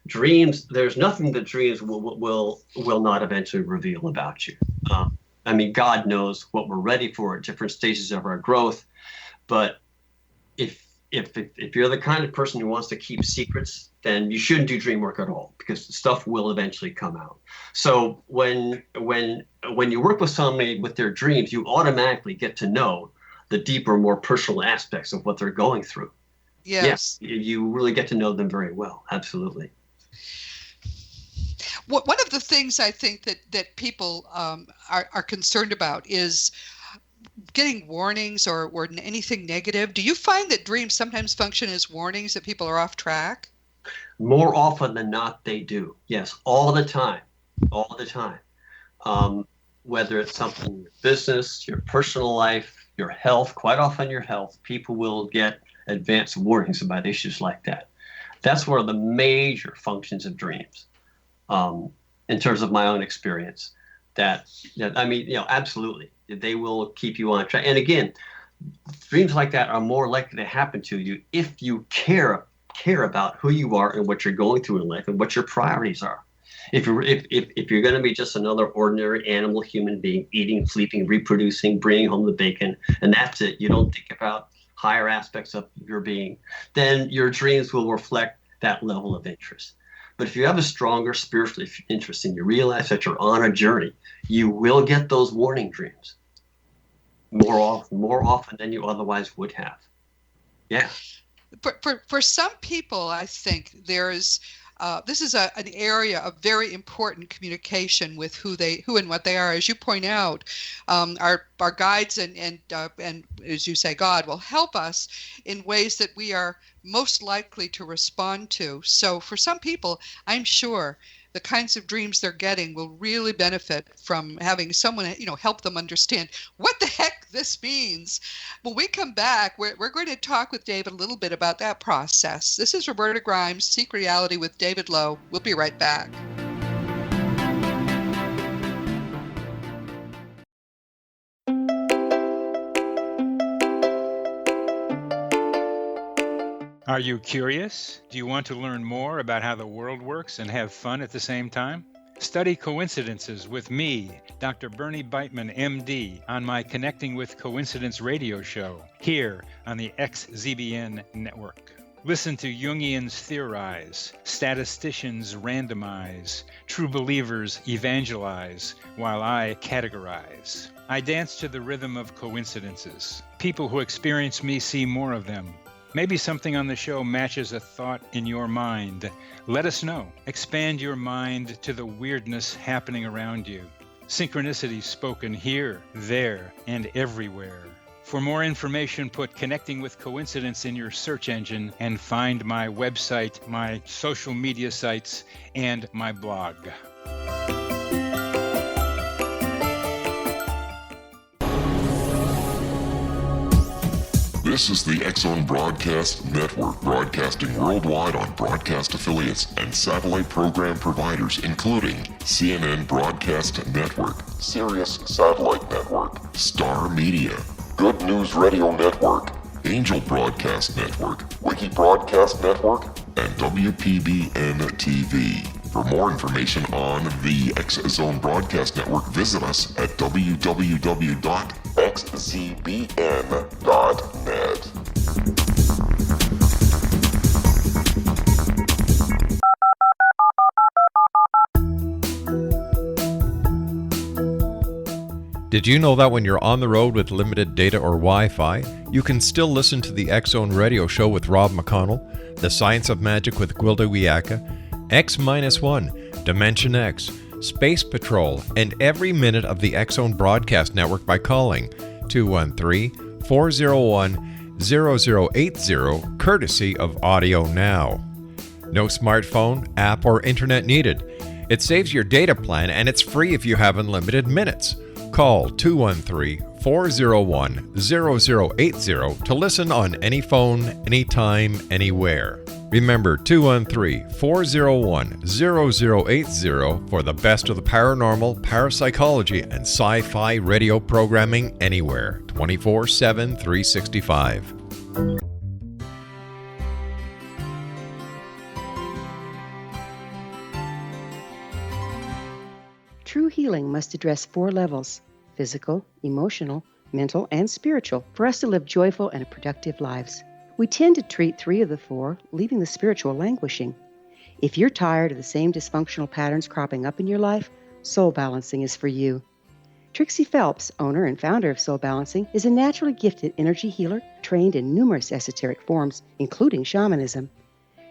dreams, there's nothing that dreams will not eventually reveal about you. God knows what we're ready for at different stages of our growth. But if you're the kind of person who wants to keep secrets, then you shouldn't do dream work at all, because stuff will eventually come out. So when you work with somebody with their dreams, you automatically get to know the deeper, more personal aspects of what they're going through. Yes. You really get to know them very well. Absolutely. One of the things I think that people are concerned about is getting warnings or anything negative. Do you find that dreams sometimes function as warnings that people are off track? More often than not, they do. Yes, all the time. Whether it's something in your business, your personal life, your health, quite often your health, people will get advanced warnings about issues like that. That's one of the major functions of dreams. In terms of my own experience, absolutely, they will keep you on track. And again, dreams like that are more likely to happen to you if you care about who you are and what you're going through in life and what your priorities are. If you're going to be just another ordinary animal human being, eating, sleeping, reproducing, bringing home the bacon, and that's it, you don't think about higher aspects of your being, then your dreams will reflect that level of interest. But if you have a stronger spiritual interest and you realize that you're on a journey, you will get those warning dreams more often than you otherwise would have. Yeah. For some people, I think there's this is an area of very important communication with who and what they are. As you point out, our guides and as you say, God will help us in ways that we are most likely to respond to. So for some people, I'm sure the kinds of dreams they're getting will really benefit from having someone, help them understand what the heck this means. When we come back, we're going to talk with David a little bit about that process. This is Roberta Grimes, Seek Reality with David Lowe. We'll be right back. Are you curious? Do you want to learn more about how the world works and have fun at the same time? Study coincidences with me, Dr. Bernie Beitman, MD, on my Connecting with Coincidence radio show here on the XZBN network. Listen to Jungians theorize, statisticians randomize, true believers evangelize, while I categorize. I dance to the rhythm of coincidences. People who experience me see more of them. Maybe something on the show matches a thought in your mind. Let us know. Expand your mind to the weirdness happening around you. Synchronicity spoken here, there, and everywhere. For more information, put Connecting with Coincidence in your search engine and find my website, my social media sites, and my blog. This is the X-Zone Broadcast Network, broadcasting worldwide on broadcast affiliates and satellite program providers, including CNN Broadcast Network, Sirius Satellite Network, Star Media, Good News Radio Network, Angel Broadcast Network, Wiki Broadcast Network, and WPBN TV. For more information on the X-Zone Broadcast Network, visit us at www.xzbn.net. Did you know that when you're on the road with limited data or Wi-Fi, you can still listen to the X-Zone Radio Show with Rob McConnell, The Science of Magic with Gwilda Wiyaka, X-1, Dimension X, Space Patrol, and every minute of the X-Zone Broadcast Network by calling 213-401-0080, courtesy of Audio Now. No smartphone, app, or internet needed. It saves your data plan and it's free if you have unlimited minutes. Call 213-401-0080 to listen on any phone, anytime, anywhere. Remember 213-401-0080 for the best of the paranormal, parapsychology, and sci-fi radio programming anywhere, 24/7, 365. True healing must address 4 levels: physical, emotional, mental, and spiritual, for us to live joyful and productive lives. We tend to treat 3 of the 4, leaving the spiritual languishing. If you're tired of the same dysfunctional patterns cropping up in your life, Soul Balancing is for you. Trixie Phelps, owner and founder of Soul Balancing, is a naturally gifted energy healer trained in numerous esoteric forms, including shamanism.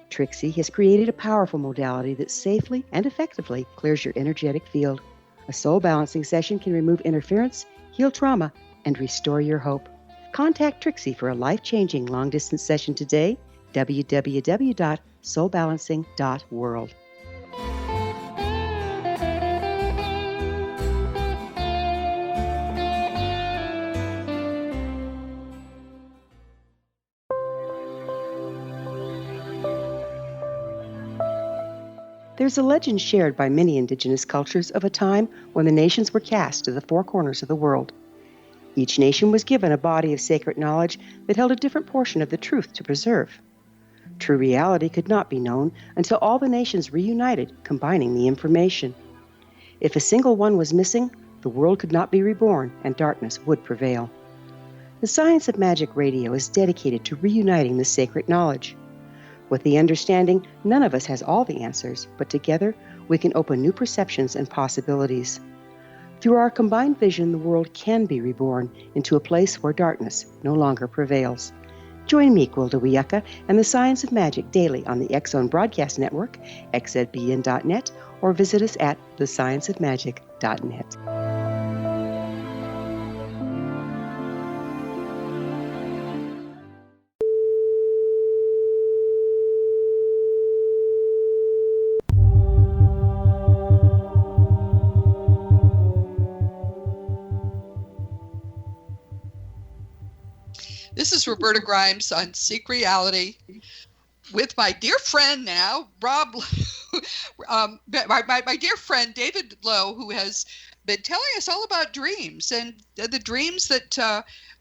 Trixie has created a powerful modality that safely and effectively clears your energetic field. A Soul Balancing session can remove interference, heal trauma, and restore your hope. Contact Trixie for a life-changing long-distance session today, www.soulbalancing.world. There's a legend shared by many indigenous cultures of a time when the nations were cast to the 4 corners of the world. Each nation was given a body of sacred knowledge that held a different portion of the truth to preserve. True reality could not be known until all the nations reunited, combining the information. If a single one was missing, the world could not be reborn and darkness would prevail. The Science of Magic Radio is dedicated to reuniting the sacred knowledge. With the understanding, none of us has all the answers, but together we can open new perceptions and possibilities. Through our combined vision, the world can be reborn into a place where darkness no longer prevails. Join me, Gwilda Wiyaka, and the Science of Magic daily on the X-Zone Broadcast Network, xzbn.net, or visit us at thescienceofmagic.net. This is Roberta Grimes on Seek Reality with my dear friend now, Rob, my dear friend David Lowe, who has been telling us all about dreams and the dreams that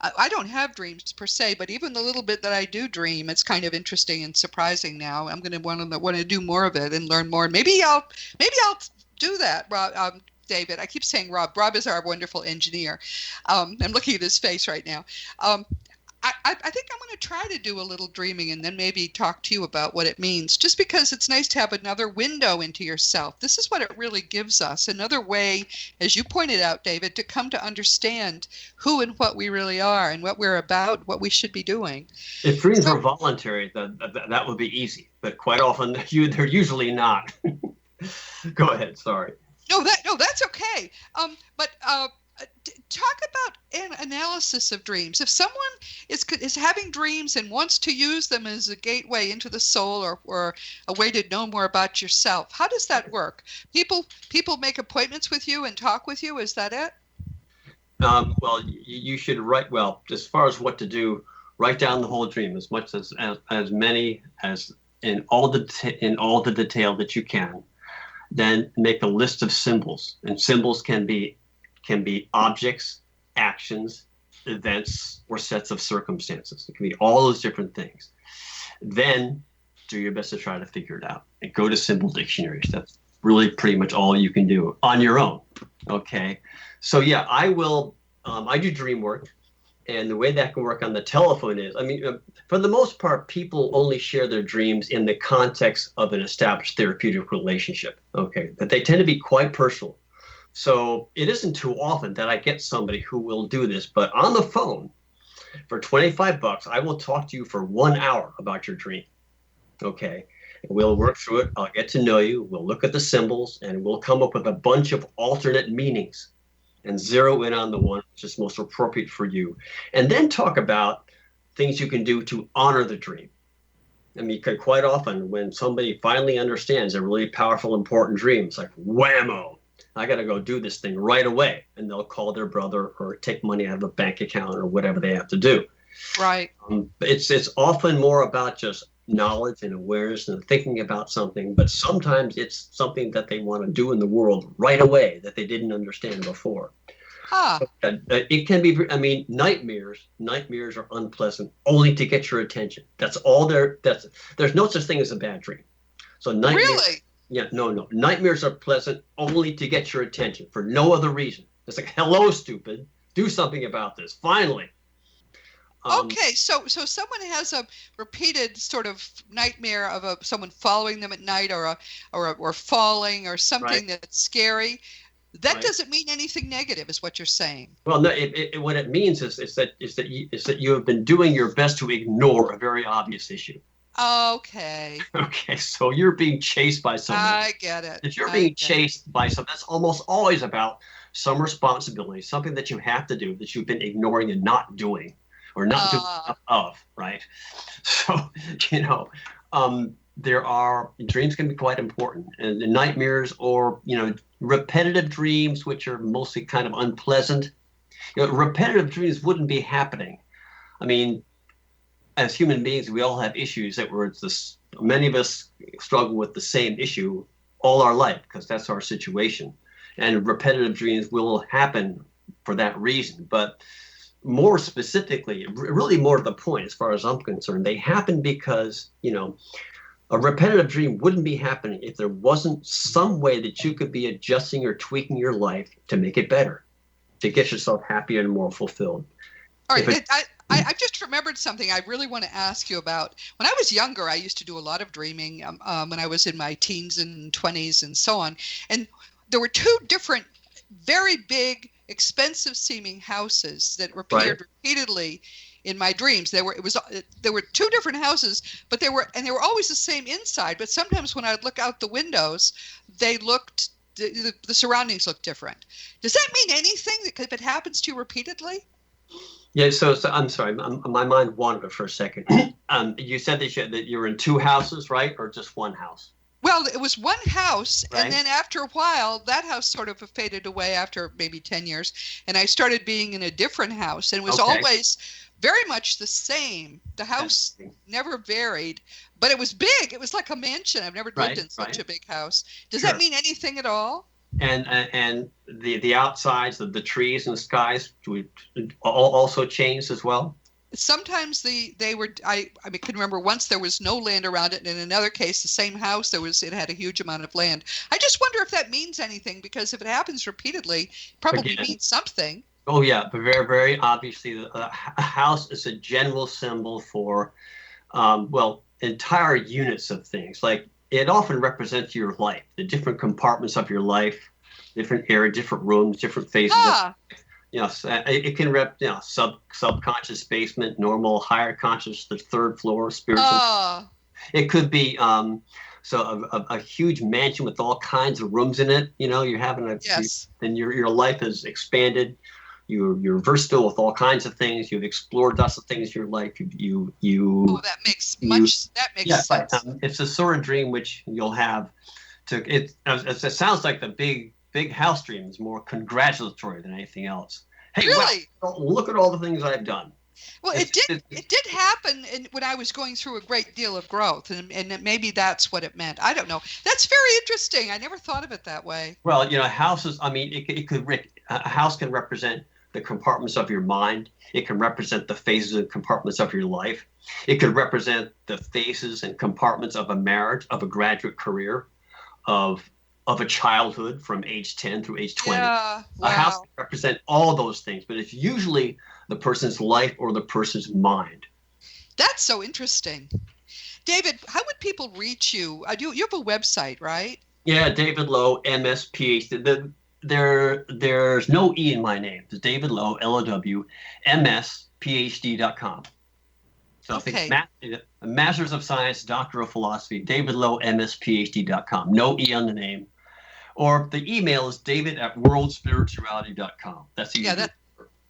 I don't have dreams per se, but even the little bit that I do dream, it's kind of interesting and surprising now. I'm going to want to do more of it and learn more. Maybe I'll do that, Rob. David, I keep saying Rob. Rob is our wonderful engineer. I'm looking at his face right now. I think I'm going to try to do a little dreaming and then maybe talk to you about what it means, just because it's nice to have another window into yourself. This is what it really gives us, another way, as you pointed out, David, to come to understand who and what we really are and what we're about, what we should be doing. If dreams were voluntary, that would be easy, but quite often they're usually not. Go ahead, sorry. No, that's okay. But talk about an analysis of dreams. If someone is having dreams and wants to use them as a gateway into the soul or a way to know more about yourself, how does that work? People make appointments with you and talk with you. Is that it? Well, you should write. Well, as far as what to do Write down the whole dream, as much as many as in all the detail that you can. Then make a list of symbols, and symbols can be objects, actions, events, or sets of circumstances. It can be all those different things. Then do your best to try to figure it out and go to symbol dictionaries. That's really pretty much all you can do on your own. Okay. So yeah, I do dream work. And the way that can work on the telephone is, for the most part, people only share their dreams in the context of an established therapeutic relationship. Okay. But they tend to be quite personal. So it isn't too often that I get somebody who will do this, but on the phone for $25, I will talk to you for 1 hour about your dream. Okay. We'll work through it. I'll get to know you. We'll look at the symbols and we'll come up with a bunch of alternate meanings and zero in on the one which is most appropriate for you. And then talk about things you can do to honor the dream. Quite often when somebody finally understands a really powerful, important dream, it's like, whammo, I got to go do this thing right away. And they'll call their brother or take money out of a bank account or whatever they have to do. Right. It's often more about just knowledge and awareness and thinking about something, but sometimes it's something that they want to do in the world right away that they didn't understand before. It can be, nightmares are unpleasant only to get your attention. That's all there's no such thing as a bad dream. So nightmares, really? Yeah, no. Nightmares are pleasant only to get your attention for no other reason. It's like, hello, stupid, do something about this, finally. Okay, so someone has a repeated sort of nightmare of someone following them at night, or falling, or something that's scary. That doesn't mean anything negative, is what you're saying. Well, no. What it means is that you have been doing your best to ignore a very obvious issue. Okay. Okay, so you're being chased by something. I get it. If you're being chased by something, that's almost always about some responsibility, something that you have to do that you've been ignoring and not doing. Or not doing enough of, right? So, dreams can be quite important. And the nightmares or, repetitive dreams, which are mostly kind of unpleasant. Repetitive dreams wouldn't be happening. As human beings, we all have issues many of us struggle with the same issue all our life because that's our situation. And repetitive dreams will happen for that reason. But more specifically, really more to the point as far as I'm concerned, they happen because, a repetitive dream wouldn't be happening if there wasn't some way that you could be adjusting or tweaking your life to make it better, to get yourself happier and more fulfilled. All right. I just remembered something I really want to ask you about. When I was younger, I used to do a lot of dreaming when I was in my teens and 20s and so on. And there were two different, very big, expensive seeming houses that appeared repeatedly in my dreams. There were two different houses, but they were always the same inside. But sometimes when I'd look out the windows, the surroundings looked different. Does that mean anything if it happens to you repeatedly? Yeah. So I'm sorry, my mind wandered for a second. You said that you were in two houses, right, or just one house? Well, it was one house, and then after a while, that house sort of faded away after maybe 10 years, and I started being in a different house, and it was always very much the same. The house never varied, but it was big. It was like a mansion. I've never lived in such a big house. Does that mean anything at all? And the outsides of the trees and the skies also changed as well? Sometimes I can remember once there was no land around it, and in another case, the same house, it had a huge amount of land. I just wonder if that means anything, because if it happens repeatedly, it probably means something. Oh yeah, but very, very obviously, a house is a general symbol for, entire units of things. Like it often represents your life, the different compartments of your life, different areas, different rooms, different phases. It can rep, subconscious basement, normal, higher conscious, the third floor, spiritual. It could be a huge mansion with all kinds of rooms in it. You're having then your life is expanded. You're versatile with all kinds of things. You've explored lots of things in your life. That makes sense. It's a sort of dream which you'll have. It sounds like the big house dream is more congratulatory than anything else. Hey, really? wow, look at all the things I've done. Well, it did happen when I was going through a great deal of growth, and maybe that's what it meant. I don't know. That's very interesting. I never thought of it that way. Well, houses, I mean, a house can represent the compartments of your mind. It can represent the phases and compartments of your life. It could represent the phases and compartments of a marriage, of a graduate career, of a childhood from age 10 through age 20. Yeah, wow. A house can represent all those things, but it's usually the person's life or the person's mind. That's so interesting. David, how would people reach you? You have a website, right? Yeah, David Lowe, MS, PhD. There's no E in my name. It's David Lowe, LOW, MS, PhD.com. So okay. I think Masters of Science, Doctor of Philosophy, David Lowe, MS, PhD.com. No E on the name. Or the email is david@worldspirituality.com. That's easy. Yeah, that's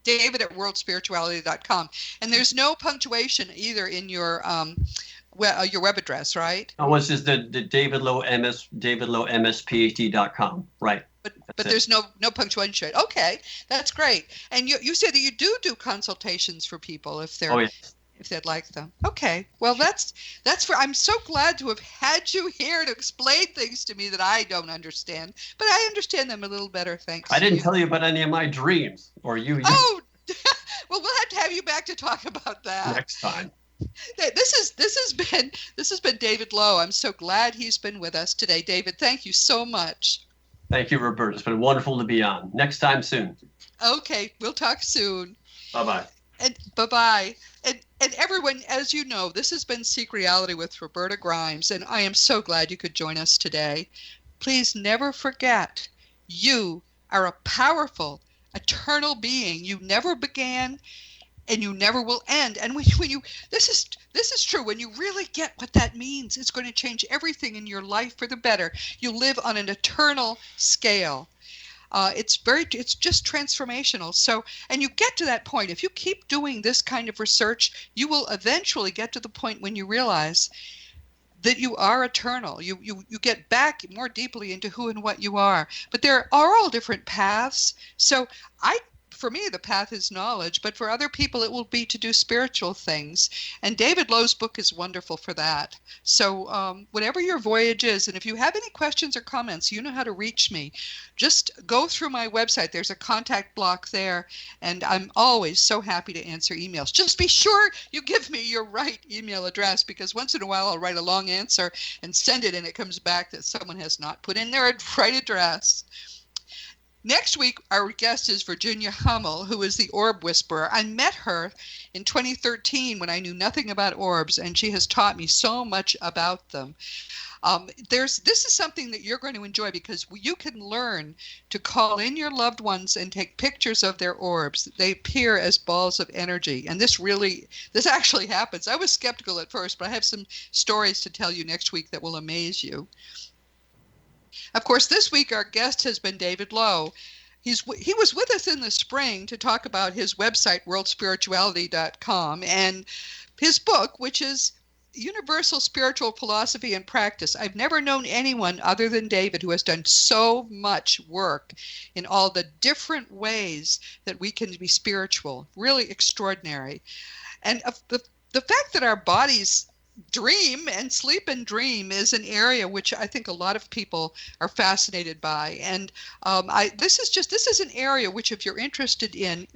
david@worldspirituality.com. And there's no punctuation either in your web address, right? Oh, it's just the David Lowe, MS, PhD.com. Right. But there's no punctuation. Okay, that's great. And you say that you do consultations for people if they're if they'd like them. Okay. Well, I'm so glad to have had you here to explain things to me that I don't understand, but I understand them a little better. Thanks. I didn't tell you about any of my dreams, or you. Oh, well, we'll have to have you back to talk about that next time. This has been David Lowe. I'm so glad he's been with us today. David, thank you so much. Thank you, Roberta. It's been wonderful to be on. Next time soon. Okay, we'll talk soon. Bye-bye. And bye-bye. And everyone, as you know, this has been Seek Reality with Roberta Grimes, and I am so glad you could join us today. Please never forget, you are a powerful, eternal being. You never began, and you never will end. And when you this is true. When you really get what that means, it's going to change everything in your life for the better. You live on an eternal scale. It's just transformational. So, and you get to that point. If you keep doing this kind of research, you will eventually get to the point when you realize that you are eternal. You get back more deeply into who and what you are. But there are all different paths. So for me, the path is knowledge, but for other people, it will be to do spiritual things. And David Lowe's book is wonderful for that. So whatever your voyage is, and if you have any questions or comments, you know how to reach me. Just go through my website. There's a contact block there, and I'm always so happy to answer emails. Just be sure you give me your right email address, because once in a while I'll write a long answer and send it, and it comes back that someone has not put in their right address. Next week, our guest is Virginia Hummel, who is the Orb Whisperer. I met her in 2013 when I knew nothing about orbs, and she has taught me so much about them. This is something that you're going to enjoy, because you can learn to call in your loved ones and take pictures of their orbs. They appear as balls of energy, and this actually happens. I was skeptical at first, but I have some stories to tell you next week that will amaze you. Of course, this week our guest has been David Lowe. He was with us in the spring to talk about his website, worldspirituality.com, and his book, which is Universal Spiritual Philosophy and Practice. I've never known anyone other than David who has done so much work in all the different ways that we can be spiritual. Really extraordinary. And the fact that our bodies dream and sleep and dream is an area which I think a lot of people are fascinated by, and this is an area which, if you're interested in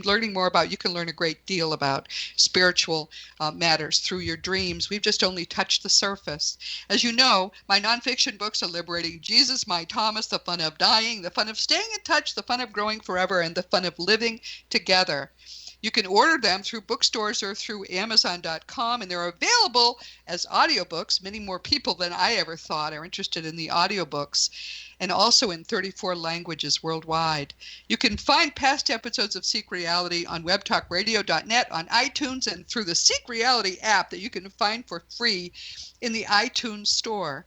learning more about, you can learn a great deal about spiritual matters through your dreams. We've just only touched the surface. As you know, my nonfiction books are Liberating Jesus, My Thomas, The Fun of Dying, The Fun of Staying in Touch, The Fun of Growing Forever, and The Fun of Living Together. You can order them through bookstores or through Amazon.com, and they're available as audiobooks. Many more people than I ever thought are interested in the audiobooks, and also in 34 languages worldwide. You can find past episodes of Seek Reality on webtalkradio.net, on iTunes, and through the Seek Reality app that you can find for free in the iTunes store.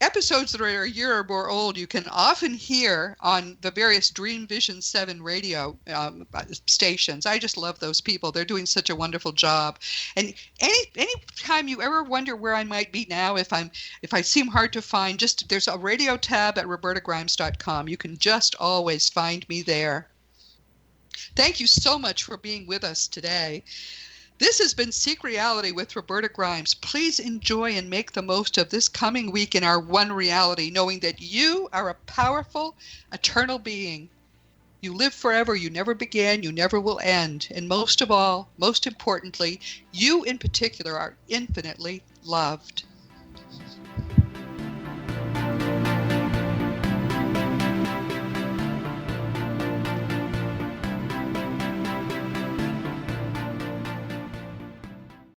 Episodes that are a year or more old, you can often hear on the various Dream Vision 7 radio stations. I just love those people. They're doing such a wonderful job. And any time you ever wonder where I might be now, if I seem hard to find, there's a radio tab at robertagrimes.com. You can just always find me there. Thank you so much for being with us today. This has been Seek Reality with Roberta Grimes. Please enjoy and make the most of this coming week in our one reality, knowing that you are a powerful, eternal being. You live forever, you never began, you never will end. And most of all, most importantly, you in particular are infinitely loved.